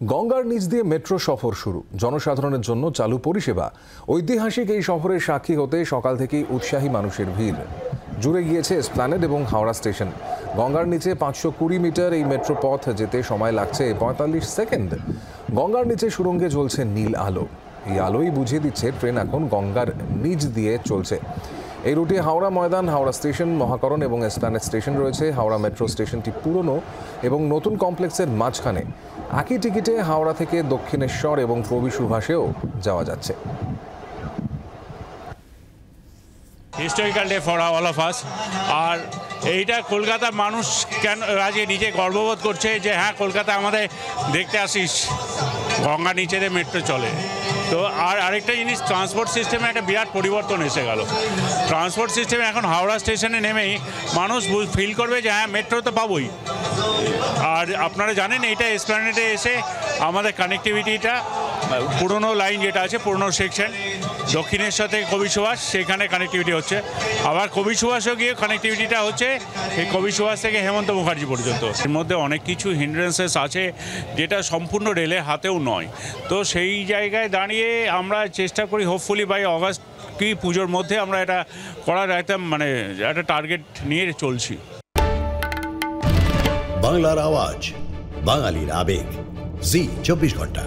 গঙ্গার নিচ দিয়ে মেট্রো সফর শুরু, জনসাধারণের জন্য চালু পরিষেবা। ঐতিহাসিক এই সফরের সাক্ষী হতে সকাল থেকেই উৎসাহী মানুষের ভিড়। জুড়ে গিয়েছে এসপ্ল্যানেড এবং হাওড়া স্টেশন। গঙ্গার নিচে 520 মিটার এই মেট্রো পথ যেতে সময় লাগছে 45 সেকেন্ড। গঙ্গার নিচে সুড়ঙ্গে জ্বলছে নীল আলো। এই আলোই বুঝিয়ে দিচ্ছে ট্রেন এখন গঙ্গার নিচ দিয়ে চলছে। এই রুটে হাওড়া ময়দান, হাওড়া স্টেশন, মহাকরণ এবং এসপ্ল্যানেড স্টেশন রয়েছে। হাওড়া মেট্রো স্টেশনটি পুরনো এবং নতুন কমপ্লেক্সের মাঝখানে। একই টিকিটে হাওড়া থেকে দক্ষিণেশ্বর এবং কবি সুভাষেও যাওয়া যাচ্ছে। Historical day for all of us. আর এইটা কলকাতার মানুষ কেন আজকে নিজে গর্ববোধ করছে যে হ্যাঁ, কলকাতা আমাদের দেখতে আসিস, গঙ্গা নিচে দিয়ে মেট্রো চলে। তো আর আরেকটা জিনিস, ট্রান্সপোর্ট সিস্টেমে একটা বিরাট পরিবর্তন এসে গেল। ট্রান্সপোর্ট সিস্টেমে এখন হাওড়া স্টেশনে নেমেই মানুষ ফিল করবে যে হ্যাঁ, মেট্রো তো পাবোই। আর আপনারা জানেন এইটা এসপ্ল্যানেডে এসে আমাদের কানেক্টিভিটিটা, পুরনো লাইন যেটা আছে, পুরনো সেকশন দক্ষিণেশ্বর থেকে কবি সুভাষ, সেখানে কানেক্টিভিটি হচ্ছে। আবার কবি সুভাষও গিয়ে কানেক্টিভিটিটা হচ্ছে এই কবি সুভাষ থেকে হেমন্ত মুখার্জি পর্যন্ত। এর মধ্যে অনেক কিছু হিন্ড্রেন্সেস আছে যেটা সম্পূর্ণ রেলের হাতেও নয়। তো সেই জায়গায় দাঁড়িয়ে আমরা চেষ্টা করি হোপফুলি বাই অগাস্ট কি পুজোর মধ্যে আমরা এটা করার একটা টার্গেট নিয়ে চলছি। বাংলার আওয়াজ, বাঙালির আবেগ, জি 24 ঘন্টা।